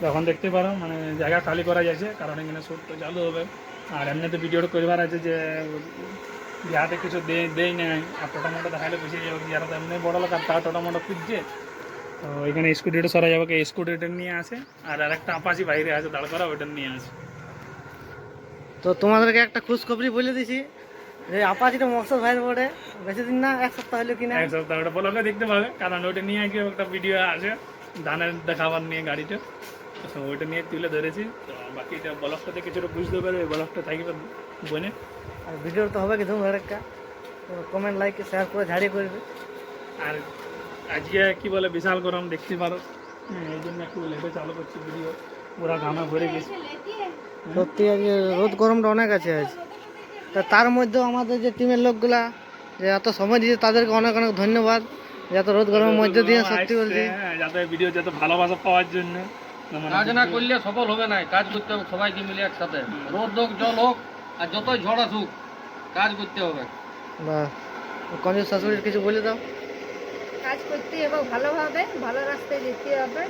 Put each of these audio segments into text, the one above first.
এখন দেখতে পারো মানে জায়গা খালি করা যাচ্ছে, কারণ এখানে শ্যুট তো চালু হবে। আর এমনিতে ভিডিওটা করবার আছে যে যাতে কিছু দেই নাই, আর টোটো মোটো দেখালে বুঝে যাবে যারা তো এমনি বড় লোক, আর তার টোটো মোটো খুঁজছে। তো এখানে স্কুটিটা সরা যাবে, স্কুটিটা নিয়ে আসে, আর একটা আপাচি বাইরে আছে দাঁড় করা, ওইটা নিয়ে আসে। তো তোমাদেরকে একটা খুশখবরি বলে দিছি যে আপাচিটা মকসদ ভাইয়ের পরে বেশি দিন না, এক সপ্তাহ হলো কিনা। এক সপ্তাহ ওটা ব্লগে দেখতে পাবে, কারণ ওইটা নিয়ে গিয়ে একটা ভিডিও আছে ধানের দেখাবার নিয়ে গাড়িটা, তো ওইটা নিয়ে তুলে ধরেছি। তো বাকিটা ব্লগটাতে কিছুটা বুঝতে পারবে, ওই ব্লগটা থাকবে বনে। আর ভিডিও তো হবে কি ধুম ধড়াক্কা, কমেন্ট লাইক শেয়ার করে ঝাড়িয়ে করবে। আর আজকে কি বলে বিশাল গরম দেখতে পারো, এই জন্য একটু লেটে চালু করছি ভিডিও, পুরা ঘামে ভরে গেছি। সত্যি আজকে রোদ গরমটা অনেক আছে আজ। তা তার মধ্যেও আমাদের যে টিমের লোকগুলা যে এত সময় দিয়েছে তাদেরকে অনেক অনেক ধন্যবাদ, যে এত রোদ গরমের মধ্যে দিয়ে সত্যি বলছি যাতে ভিডিও যাতে ভালোবাসা পাওয়ার জন্য। কাজ না করলে সফল হবে না, কাজ করতে হবে সবাইকে মিলে একসাথে, রোদ হোক জল হোক আর যতই ঝড় আসুক কাজ করতে হবে। বা কঞ্জুস শাশুড়ির কিছু বলে দাও। কাজ করতে হবে ভালোভাবে, ভালো রাস্তায় যেতে হবে,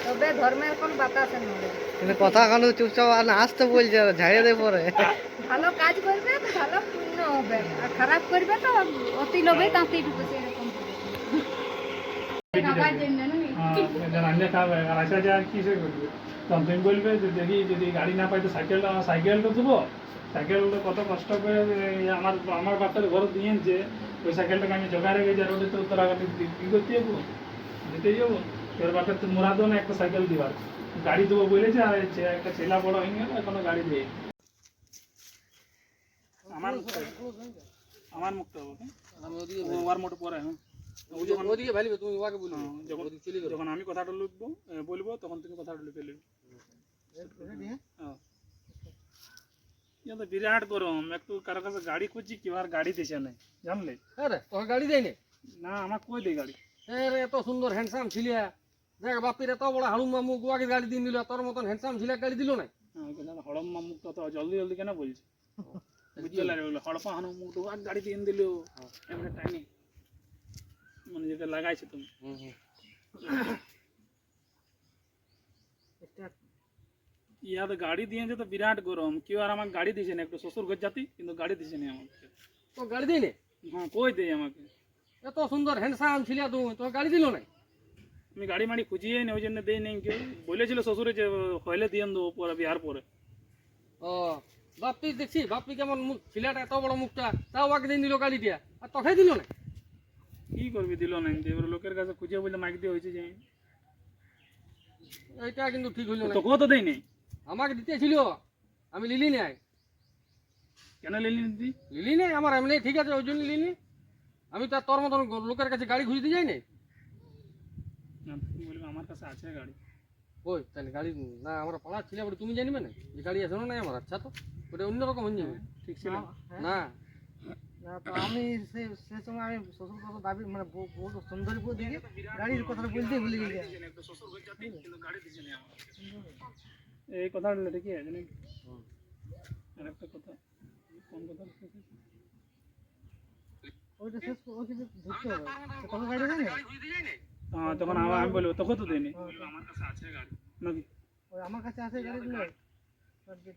তবে ধর্মের কোনো বাতাস নড়ে। কিন্তু কথা কানে চুপচাপ আর আসতে বলছে, ঝাড়িয়ে দেয় পরে। ভালো কাজ করবে তো ভালো পুণ্য হবে, আর খারাপ করবে তো অতি লোভে তাঁতি ঢুকেছে এরকম খাবার জন্য রান্না খাবে, আর আসা যায় কিসে করবে। তখন তুমি বলবে যে দেখি যদি গাড়ি না পাই তো সাইকেলটা দেবো। সাইকেলটা কত কষ্ট করে আমার বাচ্চার ঘর দিয়েছে, ওই সাইকেলটাকে আমি জোগাড়ে গেছি, আর ওটা তো তোরা কী করতে যাবো, দিতে যাবো। এবার বাচ্চার তো মোরা দেবো না একটা সাইকেল দিবার, গাড়ি দেবো বলেছে। আর একটা ছেলা বড় হয়ে গেল, এখনো গাড়ি দেয়। আমার মুক্ত হবে, ওর মোটো পরে। হ্যাঁ ওদিকে ভালিবে, তুমি ওকে বলবে যখন আমি কথাটা বলবো তখন তুমি কথাটা লিখে নেবে। বিরাট গরম, একটু কারো কাছে গাড়ি খুঁজছি, কি আর গাড়ি দিছে না, জানলে? আরে তোকে গাড়ি দেয় না, আমার কই দেয় গাড়ি? আরে এত সুন্দর হ্যান্ডসাম ছিলিয়া, দেখ বাপির এত বড় হালুম মামু গুয়াকে গাড়ি দিয়ে দিল, তোর মতন হ্যান্ডসাম ছিলিয়া গাড়ি দিল না। হড়ম মুখ তো জলদি জলদি কেন বলছে, বুঝতে লাগলো হড়পা হানু মুখ তো গাড়ি দিয়ে দিল এমনি টাইমে, মানে যেটা লাগাইছে তুমি। ইয়াদ গাড়ি দিয়েছে তো বিরাট গরম, কেউ আর আমাকে গাড়ি দিছে না, একটু শ্বশুর ঘর জাতি, কিন্তু গাড়ি দিছে না আমাকে। তো গাড়ি দেয় না? হ্যাঁ কই দেয় আমাকে, এত সুন্দর হ্যান্ডসাম ছিলিয়া তুমি, তো গাড়ি দিল না? আমি গাড়ি মাড়ি খুঁজিয়ে নি, ওই জন্য দেই নেই। কেউ বলেছিল শ্বশুরে যে হইলে দিয়ে দেবো পরে, বিহার পরে। ও বাপি দেখছি, বাপি কেমন মুখ ছিলাটা, এত বড় মুখটা, তাও ওকে দিন দিল গাড়ি দিয়া, আর তোকে দিল না? কি করবি, দিল না। এবার লোকের কাছে খুঁজে বললে মাইক দিয়ে হয়েছে যে, এইটা কিন্তু ঠিক হইল না। তোকেও তো দেই নেই। আমাকে দিতেছিল, আমি লিলি নাই। কেন লিলি দিদি? লিলি নাই আমার এমনি, ঠিক আছে ওই জন্য লিলি। আমি তো তোর মতন লোকের কাছে গাড়ি খুঁজতে যাই না। বলবো আমার কাছে আছে গাড়ি। ওই তাহলে গাড়ি না, আমরা পাড়া ছিল বলে তুমি জানিবে না যে গাড়ি আছে না নাই আমার। আচ্ছা তো ওটা অন্যরকম হয়ে যাবে। ঠিক ছিল না তো আমি সে সময় আমি শ্বশুর কথা দাবি মানে সুন্দরীপুর দিকে গাড়ির কথাটা বলতেই ভুলে গেছি। এই কথাটা ঠিকই আছে নাকি? আর একটা কথা, কোন কথা? ওইটা শেষ ওই কিছু ধরতে হবে, তখন গাড়ি দেয় না। হ্যাঁ তখন আমি বলবো তোকে তো দেয়নি, আমার কাছে আছে গাড়ি নাকি? ওই আমার কাছে আছে গাড়িগুলো,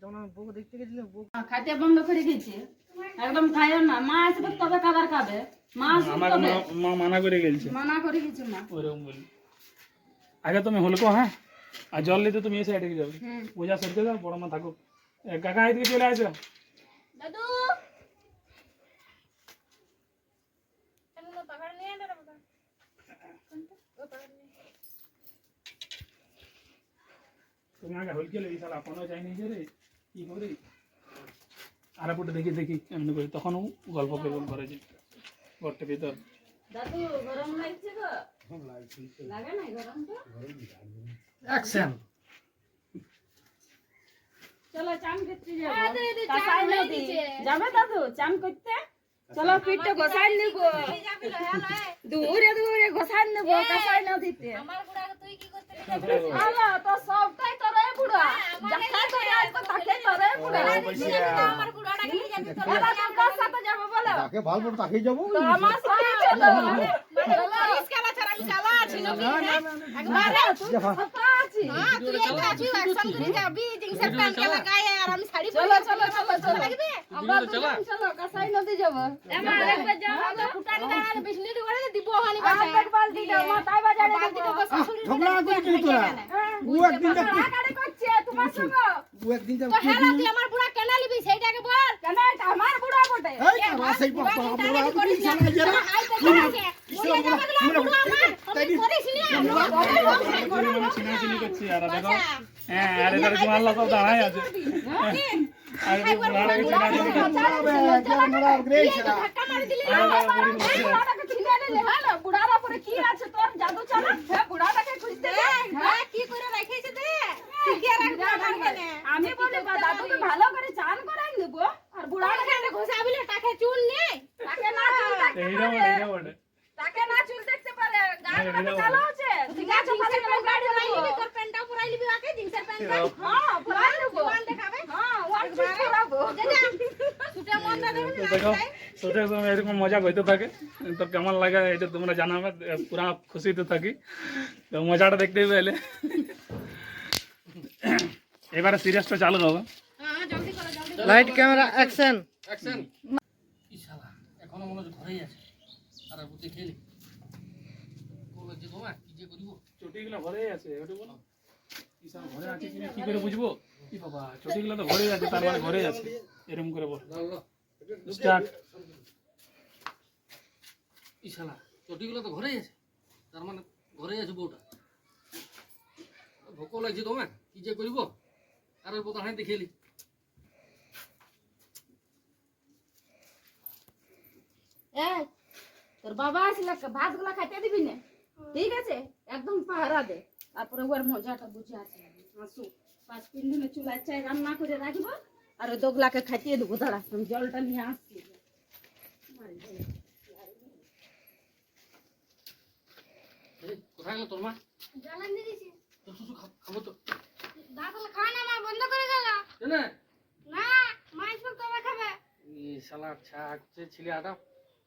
যখন আমি বউ দেখতে গেছিলাম বউ খাইতে বন্ধ করে গেছে, একদম খাইও না। মা আসবে তবে খাবার খাবে, মা আসবে আমাকে তবে। মা মানা করে গেছে, মানা করে গেছে মা। ওরকম বলি। আগে তুমি হলকো, হ্যাঁ, আর জল নিতে তুমি এই সাইডে যাবে, বোঝা সরতে যাও, বড় মা থাকুক। কাকা এদিকে চলে আসো। দাদু তুমি আগে হলকে লেগে শালা কোনো যায়নি যে রে, কি করে আর পুটে দেখি দেখি এমনি করে, তখনও গল্প কেবল করে যে ঘরটা ভিতর। দাদু গরম লাগছে গো? লাগে না গরম তো? অ্যাকশন। চলো চান করতে যাবো, কাসাই নদী যাবে দাদু চান করতে। চলো পিঠটা ঘষাই নেব, দূরে দূরে ঘষাই নেব কাসাই নদীতে। আলা তো সবটাই তোরে বুড়া, যাকে তোরে আজ তো তাকে তোরে বুড়া। আমার বুড়াটা কি জানি তো, দাদা তোর কার সাথে যাবো বলো? তাকে ভালো করে তাকিয়ে যাবো। তো আমার সাথে চলো, রিস্কা না ছাড়া আমি চালা আছি নাকি? একবার তুই সাথে আছিস। করছি হ্যাঁ তুই যাবি অ্যাকশন করে যাবি জিন্সের প্যান্ট কেন গায়ে আর আমি শাড়ি চলো চলো চলো চলো লাগবে আমরা দুজন চলো কাসাই নদী যাব এমন আরেকবার যাও আমরা ফুটানি দাঁড়ালে বিষ্ণুটি করে দিব হানি বাসা আরেক বালতি দাও মা তাই বাজারে বালতি তো বসে শুনি ঝগড়া করছিস কি তোরা ও একদিন যা কাকারে করছে তোমার সঙ্গে ও একদিন যা তো হেলা তুই আমার বুড়া কেন লিবি সেইটাকে বল কেন এটা আমার বুড়া বটে এই কারা সেই বাবা বড় করিস না যারা চিনাচিনি করছি আর দেখো হ্যাঁ আরে তাহলে তোমার আল্লাহ সব দাঁড়ায় আছে আরে বুড়াটাকে চিনাচিনি করছি বুড়াটাকে চিনে নিলে হলো বুড়ার উপরে কি আছে তোর জাদু চালা হ্যাঁ বুড়াটাকে খুঁজতে দে হ্যাঁ কি করে রাখিছে দে শিখিয়ে রাখবে আমি বলি বা দাদুকে ভালো করে চান করাই দেব আর বুড়াটাকে ঘোষাবিলে টাকে চুল নেই তাকে না চুল দেখতে এইটা পারে বটে তাকে না চুল দেখতে পারে গাড়ি চালা আছে ঠিক আছে তাহলে গাড়ি পরাইলি তোর প্যান্টটা পরাইলি আগে জিন্সের প্যান্টটা হ্যাঁ পরাই দেব ওয়ান দেখাবে হ্যাঁ ওয়ান চুল করাবো সুটা মনটা দেবে তো দেখো তোদের সঙ্গে এরকম মজা হইতে থাকে তো কেমন লাগে এটা তোমরা জানাবে পুরা খুশিতে থাকি তো মজাটা দেখতেই পেলে এবারে সিরিয়াসটা চালু হবে হ্যাঁ জলদি করো জলদি লাইট ক্যামেরা অ্যাকশন অ্যাকশন ই শালা এখনো মনে হচ্ছে ঘরেই আছে আর বুঝে খেলি বলে যে তোমার কি যে করিব চটিগুলো ঘরে আছে ওটা বলো কিষান ঘরে আছে কিনা কি করে বুঝবো কি বাবা চটিগুলো তো ঘরে আছে তার মানে ঘরে আছে এরকম করে বল স্টার্ট ই শালা চটিগুলো তো ঘরেই আছে তার মানে ঘরেই আছে বউটা ভোক লাগছে তোমার কি যে করিব আর ওই বোতল হাতে খেলি এই তোর বাবা আসলে ভাত গুলা খাইতে দিবি না ঠিক আছে একদম পাহারা দে তারপরে ওর মজাটা বুঝে আছে আসু 5 দিনে চুলায় চাই রান্না করে রাখবো আর ওই দোগলাকে খাইতে দেবো দাঁড়া আমি জলটা নিয়ে আসছি এই কোথায় গেল তোর মা জ্বালান দিয়ে দিছি তো শুধু খাবো তো দাদা খাওয়া না মা বন্ধ করে গেল জানে না মাছ কবে খাবে ই শালা আচ্ছা হচ্ছে ছিলে আটা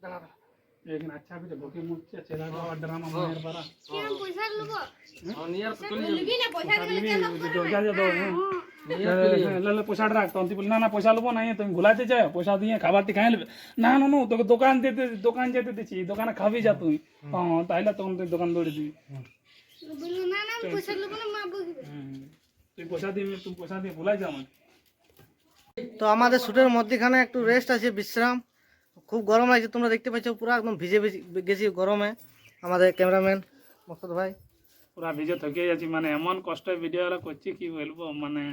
দাঁড়া দাঁড়া लेकिन अच्छा भी तो भूखे मुझसे चला गया ड्रामा मार पड़ा কি আমি পয়সা লব আর নিয়ে আর চলে লিবি না পয়সা দিলে जो क्या जो ले ले पैसा রাখ তন্তি বল না না পয়সা লবো না তুমি ভুলাতে চাও পয়সা দিয়ে খাবারটি খাই নেবে না না না তোকে দোকান যেতে দিচ্ছি দোকানে খাবি যা তুই হ্যাঁ তাইলে তখন তুই দোকান দৌড়ে দিবি বলু না না পয়সা লব না মা বকবে তুই পয়সা দিয়ে ভুলাই যা আমাকে তো আমাদের শুটের মধ্যখানে একটু রেস্ট আছে বিশ্রাম খুব গরম লাগছে তোমরা দেখতে পাচ্ছ পুরো একদম ভিজে গেছি গরমে আমাদের ক্যামেরাম্যান মকসুদ ভাই পুরা ভিজে থকে যাচ্ছি মানে এমন কষ্ট ভিডিও করছি কি বলবো মানে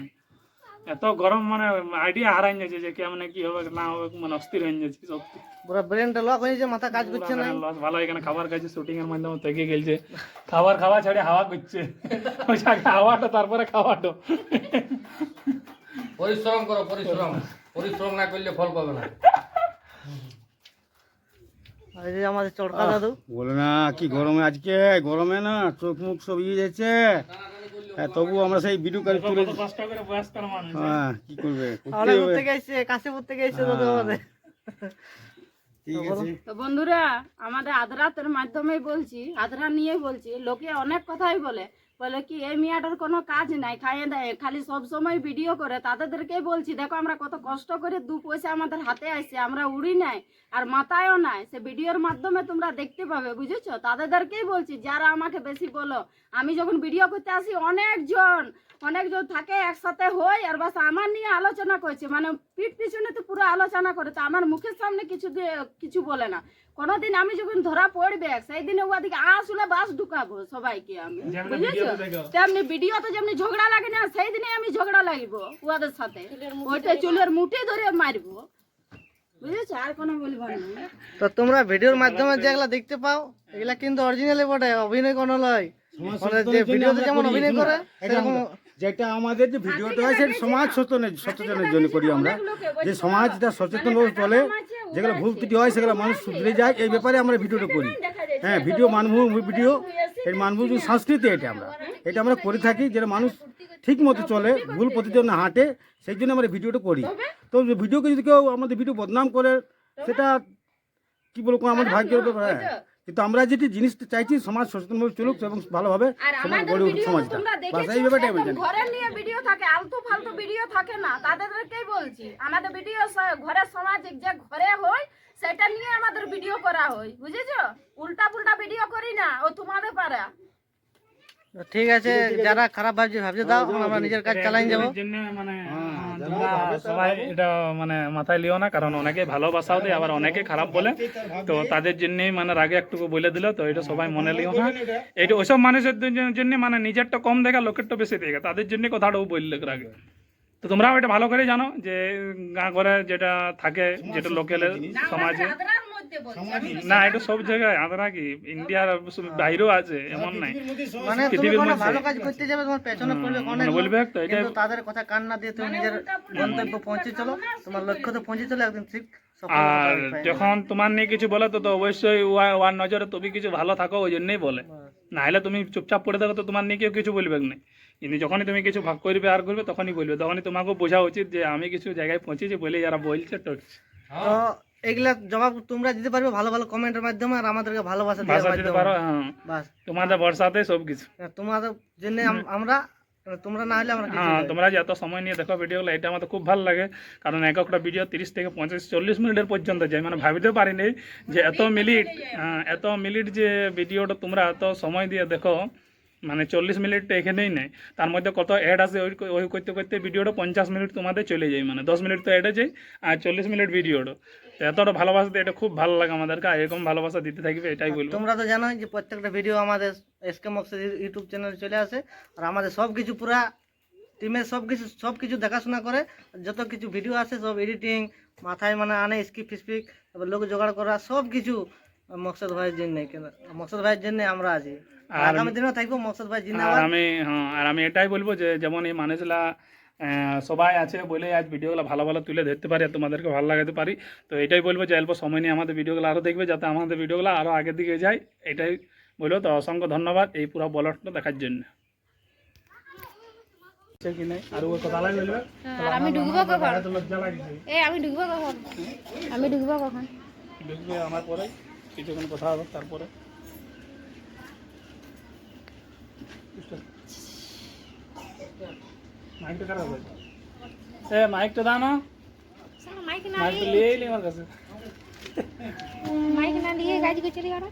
এত গরম মানে আইডিয়া হারাই যাচ্ছে যে কেমন কি হবে না হবে মানে অস্থির হয়ে যাচ্ছে সত্যি পুরো ব্রেনটা লক হয়ে যাচ্ছে মাথা কাজ করছে না লস ভালো এখানে খাবার খাইছে শুটিং এর মাধ্যমে থেকে গেলছে খাওয়া ছেড়ে হাওয়া করছে ওই জায়গায় হাওয়াটা তারপরে খাওয়াটা পরিশ্রম করো পরিশ্রম না করলে ফল পাবে না আর এই যে আমাদের চড়কা দাদু বলে না কি গরমে আজকে গরমে না চোখ মুখ সব ইয়ে যাচ্ছে তবু আমরা সেই ভিডিও করে তুলে কত কষ্ট করে বয়স্কর মানুষ হ্যাঁ কি করবে অনেক দূর থেকে এসছে কাশীপুর থেকে এসছে দাদু আমাদের ঠিক আছে তো বন্ধুরা আমাদের আধরাতের মাধ্যমেই বলছি আধরা নিয়ে বলছি লোকে অনেক কথাই বলে কি এই মেয়েটার কোনো কাজ নাই খাইয়ে দেয় খালি সব সময় ভিডিও করে তাদেরকেই বলছি দেখো আমরা কত কষ্ট করে 2 পয়সা আমাদের হাতে আসছে আমরা উড়ি নাই আর মাথায়ও নাই সে ভিডিওর মাধ্যমে তোমরা দেখতে পাবে বুঝেছো তাদেরকেই বলছি যারা আমাকে বেশি বলো আমি যখন ভিডিও করতে আসি অনেকজন থাকে একসাথে হই আর বাস আমার নিয়ে আলোচনা করছে মানে পিঠ পিছনে তো পুরো আলোচনা করে তো আমার মুখের সামনে কিছু বলে না কোনোদিন আমি যখন ধরা পড়বে সেই দিনে ওদিকে আসলে বাস ঢুকাবো সবাইকে আমি বুঝেছো তেমনি ভিডিওতে যেমনি ঝগড়া লাগে না সেই দিনে আমি ঝগড়া লাগিব ওদের সাথে ওইটা চুলের মুঠি ধরে মারবো বুঝেছো আর কোনো বলবো না তো তোমরা ভিডিওর মাধ্যমে যেগুলা দেখতে পাও এগুলা কিন্তু অরিজিনালি বটে অভিনয় কোনো লয় মানে যে ভিডিওতে যেমন অভিনয় করে সেরকম যেটা আমাদের যে ভিডিওটা হয় সেটা সমাজ সচেতনের জন্য করি আমরা যে সমাজটা সচেতনভাবে চলে যেগুলো ভুল ত্রুটি হয় সেগুলো মানুষ শুধরে যায় এই ব্যাপারে আমরা ভিডিওটা করি হ্যাঁ ভিডিও মানভূমি ভিডিও এই মানভূমি সংস্কৃতি এটা আমরা করে থাকি যেটা মানুষ ঠিক মতো চলে ভুল পথে না হাঁটে সেই জন্য আমরা ভিডিওটা করি তো ভিডিওকে যদি কেউ আমাদের ভিডিও বদনাম করে সেটা কি বলবো আমাদের ভাগ্যের ব্যাপার কিন্তু আমরা যেটি জিনিসটা চাইছি সমাজ সচেতনভাবে চলুক এবং ভালোভাবে আর সমাজ আমাদের গড়ে উঠুক ভিডিও সমাজটা। তোমরা বাস দেখেছো এই ব্যাপারটাই আমি একদম জানি। ঘরের নিয়ে ভিডিও থাকে, আলতু ফালতু ভিডিও থাকে না, তাদেরকেই বলছি আমাদের ভিডিও ঘরের সামাজিক যে ঘরে হয় সেটা নিয়ে আমাদের ভিডিও করা হয়, বুঝেছো? উল্টা পুল্টা ভিডিও করি না, ও তোমাদের পারা। তো ঠিক আছে, যারা খারাপ ভাবছে দাও, আমরা নিজের কাজ চালাই যাবো। এর জন্য মানে তোমরা সবাই এটা মানে মাথায় লিও না, কারণ অনেকে ভালোবাসাও দেয় আবার অনেকে খারাপ বলে, তো তাদের জন্যই মানে রাগে একটুকু বলে দিল, তো এটা সবাই মনে লিও না। এইটা ওইসব মানুষের জন্য মানে নিজেরটা কম দেখা লোকেরটা বেশি দেখা, তাদের জন্য কথাটাও বললে রাগে। তো তোমরাও এটা ভালো করে জানো যে গাঁ ঘরে যেটা থাকে, যেটা লোকালের সমাজে আদরার মধ্যে বলছি আমি। না, এটা সব জায়গায় আদরা কি ইন্ডিয়ার বাইরেও আছে, এমন নাই। মানে তুমি পৃথিবীর কোনো মধ্যে ভালো কাজ করতে যাবে, তোমার পেছনে পড়বে অনেক মানে লোক, বলবে তো এটা কিন্তু তাদের কথা কান না দিয়ে তুমি নিজের গন্তব্য পৌঁছে চলো, তোমার লক্ষ্যতে পৌঁছে চলো, একদিন ঠিক সফলতা আর পাবে। যখন তোমার নিয়ে কিছু বলে তো অবশ্যই ওয়ার নজরে তুমি কিছু ভালো থাকো ওই জন্যই বলে, না হলে তুমি চুপচাপ পড়ে থাকো তো তোমার নিয়ে কেউ কিছু বলবে না। কিন্তু যখনই তুমি কিছু ভাগ করবে আর করবে তখনই বলবে, তখনই তোমাকে বোঝা উচিত যে আমি কিছু জায়গায় পৌঁছেছি বলে যারা বলছে টকছে। তো এগুলা জবাব তোমরা দিতে পারবে ভালো ভালো কমেন্টের মাধ্যমে, আর আমাদেরকে ভালোবাসা দেওয়ার ভাষা দিতে মাধ্যমে। পারো, হ্যাঁ, বাস তোমাদের ভরসাতে সব কিছু। তোমাদের জন্য আমরা, তোমরা না হলে আমরা কিছু হ্যাঁ, নই। তোমরা যে এত সময় নিয়ে দেখো ভিডিওগুলো, এটা আমাদের খুব ভালো লাগে, কারণ এক একটা ভিডিও 30 থেকে 40 মিনিটের পর্যন্ত যায়, মানে ভাবিতে পারিনি যে এত মিনিট যে ভিডিওটা তোমরা এত সময় দিয়ে দেখো, মানে 40 মিনিট এখানেই নেই, তার মধ্যে কত অ্যাড আছে, ওই করতে করতে ভিডিওটা 50 মিনিট তোমাদের চলে যায়, মানে 10 মিনিট তো অ্যাডে যায় আর 40 মিনিট ভিডিওটা। তো এতটা ভালোবাসা দিয়ে এটা খুব ভালো লাগে আমাদেরকে, আর এরকম ভালোবাসা দিতে থাকবে এটাই বলবো। তোমরা তো জানোই যে প্রত্যেকটা ভিডিও আমাদের এসকে মকসেদ ইউটিউব চ্যানেলে চলে আসে, আর আমাদের সব কিছু পুরা টিমের সব কিছু দেখাশোনা করে, যত কিছু ভিডিও আসে সব এডিটিং মাথায় মানে আনে, স্কিপ ফিসপিক, তারপর লোক জোগাড় করা, সব কিছু মকসদ ভাইয়ের জন্য। মকসদ ভাইয়ের জন্য আমরা আছি, আর আগামী দিনেও থাকবো মকসদ ভাই আর জিন্দাবাদ। আমি এটাই বলবো যে যেমন এই মানুষরা সবাই আছে বলে আজ ভিডিওগুলো ভালো ভালো তুলে ধরতে পারি আর তোমাদেরকে ভালো লাগাতে পারি, তো এটাই বলবো যে অল্প সময় নিয়ে আমাদের ভিডিওগুলো আরও দেখবে, যাতে আমাদের ভিডিওগুলো আরও আগের দিকে যায়, এটাই বলবো। তো অসংখ্য ধন্যবাদ এই পুরো ব্লগটা দেখার জন্য। আর ওই কথা বলবে, আমি ঢুকবো কখন? লজ্জা লাগছে, আমি ঢুকবো কখন? আমি ঢুকবো কখন? ঢুকবে আমার পরে কিছুক্ষণ কথা হবে, তারপরে মাইকটা খারাপ হয়েছে, মাইকটা দাও না, মাইক মাইকটা নিয়ে এলি আমার কাছে। মাইক না দিয়ে কাজ করছে রে ওরা।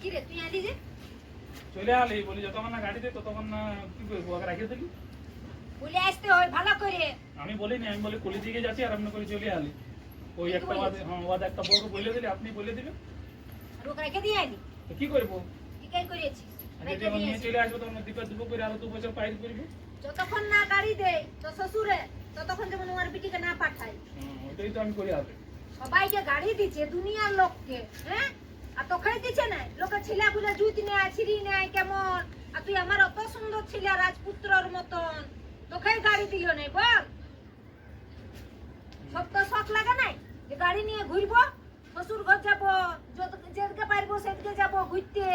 কি রে তুই আলি যে? চলে আলি, বলি যতক্ষণ না গাড়িতে ততক্ষণ না কি করবো, আগে রাখিয়ে থাকি। বলে আসতে হয় ভালো করে। আমি বলিনি, আমি বলি কলি দিকে যাচ্ছি আর আপনি কলি চলে আলি, ওই একটা বাদে একটা বউকে বলে দিলে আপনি বলে দিবেন, আর ওকে রেখে দিয়ে আলি। তো কি করবো? কি কাজ করেছিস? আর যদি আমার নিয়ে চলে আসবো তখন দীপা দুপো করে আরো 2 বছর পাইল করবো। যতক্ষণ না গাড়ি দেয় তো শ্বশুরে, ততক্ষণ যেমন ওর বিটিকে না পাঠায়। ওইটাই তো আমি করি আগে। সবাইকে গাড়ি দিচ্ছে দুনিয়ার লোককে, হ্যাঁ? আর তোকে দিচ্ছে না, লোকের ছেলেগুলো জুত নেয়, ছিঁড়ি নেয় কেমন, আর তুই আমার অত সুন্দর ছেলে রাজপুত্রর মতন, তোকে গাড়ি দিল নাই বল? সব তো শখ লাগে নাই যে গাড়ি নিয়ে ঘুরবো, শ্বশুর ঘর যাবো, যেদিকে পারবো সেদিকে যাবো ঘুরতে।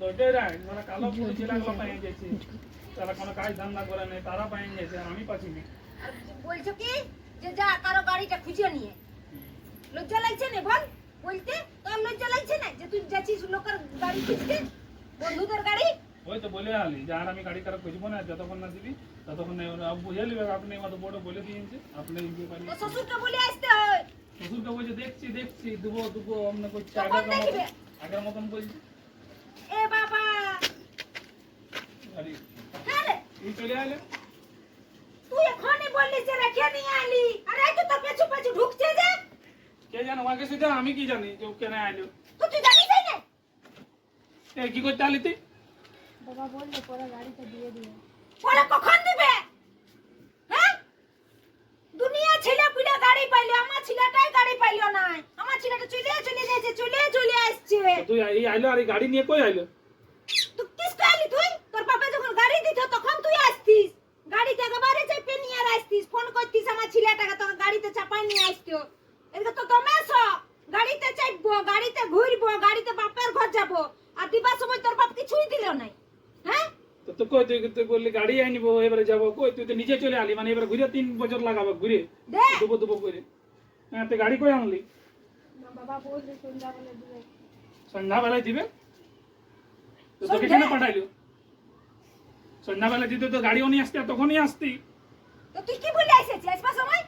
তো ওইটাই রাখ, যারা কালো পুরো ছেলেগুলো পাই গেছে, তারা কোনো কাজ ধান্দা করে নেই, তারা পাই গেছে আর আমি পাচ্ছি না। আর বলছো কি যে যা কারো গাড়িটা খুঁজে নিয়ে, লজ্জা লাগছে না বল বলতে? তোর লজ্জা লাগছে না যে তুই যাচ্ছিস লোকের গাড়ি খুঁজতে, বন্ধুদের গাড়ি? ওই তো বলে আলি যে আর আমি গাড়ি কারো খুঁজবো না, যতক্ষণ না দিবি ততক্ষণ বুঝে নিবে, আপনি এত বড় বলে দিয়েছে, আপনি তো শ্বশুরকে বলে আসতে হয়। শ্বশুরকে বলছে দেখছি দুবো অমনে করছে, তখন দেখবে। আগের মতন বলছি। এ বাবা, গাড়ি হ্যাঁ রে, তুই চলে আলে, তুই এখনই বললি যে রেখে নিয়ে আলি, আর এই তো তোর পেছু পেছু ঢুকছে যে। কে জানো আগে সেটা, আমি কি জানি যে ও কেন আইলো? তো তুই জানিস না? কি করতে আলি তুই? বাবা বললে পরে গাড়িটা দিয়ে দিও। পরে কখন দিবে? হ্যাঁ? দুনিয়া ছেলে পুলে গাড়ি পাইলো, আমার ছেলেটাই গাড়ি পাইলো না। আমার ছেলেটা চলে যাচ্ছে, চলে আসছে। তুই এই আইলো আর এই গাড়ি নিয়ে কই আইলো? তুই কিসকে আলি তুই? তোর বাবা যখন গাড়ি দিত তখন তুই আসতিস, গাড়িতে একেবারে চেপে নিয়ে আসতিস, ফোন করতিস আমার ছেলেটাকে তোকে গাড়িতে চাপাই নিয়ে আসতো। এদিকে তো দমেছ, গাড়িতে চাপবো, গাড়িতে ঘুরবো, গাড়িতে বাপের ঘর যাবো, আর দিবার সময় তোর বাপ কিছুই দিল নাই। হ্যাঁ? তো তো কই তুই বললি গাড়ি আনিব এবারে যাবো, কই তুই তো নিজে চলে আলি, মানে এবারে ঘুরে 3 বছর লাগাবো ঘুরে দে দুবো করে। হ্যাঁ তুই গাড়ি কই আনলি? বাবা বলছে সন্ধ্যাবেলা দিবে। সন্ধ্যাবেলায় দিবে? তো তোকে কেন পাঠাইলো? সন্ধ্যাবেলা দিতে তো গাড়িও নিয়ে আসতে, তখনই আসতি। তো তুই কি বলে এসেছিস আসবার সময়?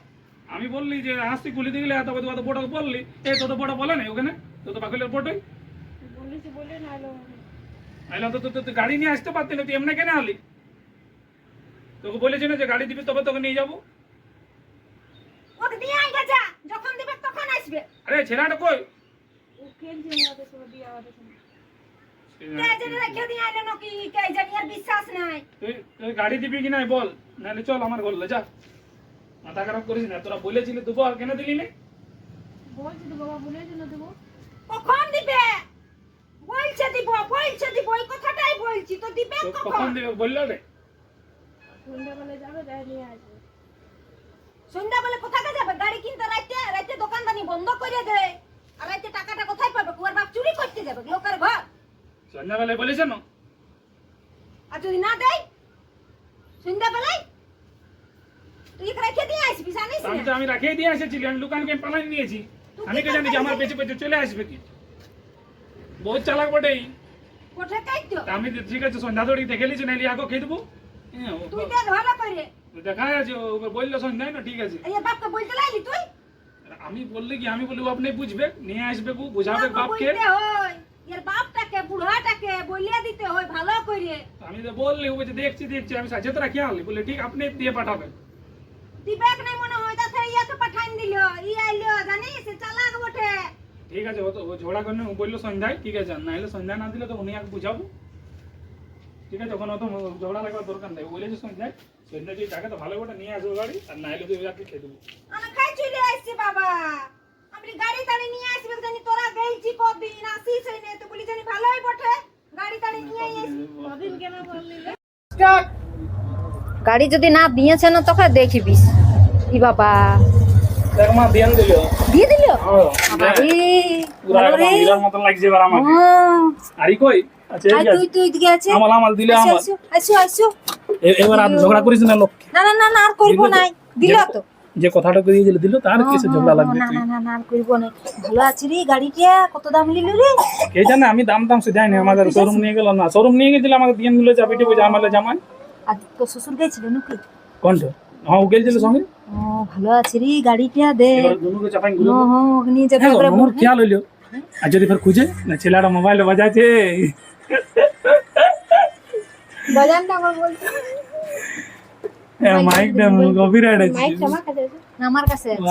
আমি বললি যে আসতি খুলে দিয়ে গেলে তবে তো বড় বললি, এই তো বড় বলে নাই ওখানে, তো বাকিলের বড়ই বলেছি বলে না এলো। আইলা তো তুই গাড়ি নিয়ে আসতে পারতি না, তুই এমনি কেন আলি? তোকে বলেছি না যে গাড়ি দিবি তবে তোকে নিয়ে যাবো। ওকে দিয়ে আই যা, যখন দিবে তখন আসবে। আরে ছেলেটা কই? ও খেলছে আমাদের সঙ্গে বিয়ে আমাদের সঙ্গে। কে জানে রেখে দিয়ে আইলো নাকি, কে জানি, আর বিশ্বাস নাই। তুই গাড়ি দিবি কি নাই বল, নাহলে চল আমার ঘরে যা। মাথা খারাপ করিস না, তোরা বলেছিলি দেবো আর কেন দিলি না? বলছি তো বাবা বলেছিল দেবো। কখন দিবে? বলছে দিব ওই কথাটাই বলছি, তো দিবে তো কখন? কখন দিবে বললো রে? সন্ধ্যাবেলা যাবে যাই নিয়ে আসবে। সন্ধ্যাবেলা কোথায় যাবে? গাড়ি কিনতে রাইতে দোকানদানি বন্ধ করে দেয়, আর রাইতে টাকাটা কোথায় পাবে? ওর বাপ চুরি করতে যাবে লোকের ঘর, সন্ধ্যাবেলায় বলেছে না? আর যদি না দেয় সন্ধ্যাবেলায় তুই রেখে দিয়ে আসবি, জানিস না? আমি রাখিয়ে দিয়ে এসেছিলি, আমি দোকানকে পালাই নিয়েছি। আমি কে জানি যে আমার পেছনে পেছনে চলে আসবে কি? বহুত চালাক বটেই। কোথায় কাই তো আমি ঠিক আছে সন্ধ্যা দড়ি দেখে লিছি, নাইলে আগে খেয়ে দেবো। হ্যাঁ, তুই দেখ ভালো করে। দেখা আছে ও বললো সন্ধ্যায় না, ঠিক আছে। এই বাপকে বলতে লাগলি তুই? আমি বললে কি, আমি বলবো আপনি বুঝবে, নিয়ে আসবে, বুঝাবে বাপকে বাপকে। বলতে হয়, এর বাপটাকে বুড়াটাকে বলিয়া দিতে হয় ভালো করে। আমি তো বললি ও বলছে দেখছি আমি সাজে তো রাখি আনলি, বলে ঠিক আপনি দিয়ে পাঠাবেন। দিবেক নাই মনে হয়, তাছাড়া ইয়াকে পাঠাইন দিল, আইলো, জানিস চালাক বটে। ঠিক আছে, ও ঝগড়া করে ও বললো সন্ধ্যায়, ঠিক আছে, না হলে সন্ধ্যায় না দিলে তো উনি আগে বুঝাবো। ঠিক আছে, ওখানে অত ঝগড়া লাগবার দরকার নেই। ও বলেছে সন্ধ্যায় যদি থাকে তো ভালো করে নিয়ে আসবো গাড়ি, আর না হলে তুই আগে খেয়ে দেবো। আমি খাই চলে আসছি বাবা, আমি গাড়ি তাড়ি নিয়ে আসবে জানি, তোরা গেলছি কদিন আসিস এই নে, তো বলি জানি ভালোই বটে, গাড়ি তাড়ি নিয়ে আসি। কদিন কেন বললি? গাড়ি যদি না দিয়েছে না তখন দেখিবিস। ই বাবা দেখ মা ধ্যান দিল, দিয়ে দিল। বাবারে, পুরা একদম হীরার মতন লাগছে এবার আমাকে। আরে কই আচ্ছা এই তুই তুই দিকে আছে। আমাল দিলে আমার। আসো আসো। এবার আর ঝগড়া করিস না লোক, না না না না আর করব নাই, দিল তো। যে কথাটা কইয়ে দিল তার কিছু ঝগড়া লাগবে না তুই। না না না আর করব না। ভালো আছে রে, গাড়িটা কত দাম নিল রে? কে জানে, আমি দাম সে যাই না, আমাদের শোরুম নিয়ে গেল না, শোরুম নিয়ে গেছিল আমাকে দিয়ে দিল চাবিটি, বুঝে আমালে জামাই। আর তো শ্বশুর গেছিল নাকি? কোনটা? হ্যাঁ ও গেছিল সঙ্গে। ও ভালো আছে রে, গাড়িটা দে। এবার দুনুকে চাপাই গুলো। নিয়ে যাবে হ্যাঁ একবারে। মোর খেয়াল হইলো, আর যদি ফের খুঁজে না ছেলেটা মোবাইল বাজাচ্ছে। বাজানটা আমার বলতে মাইকটা কপিরাইট আছে আমার কাছে আছে। আমার কাছে আছে।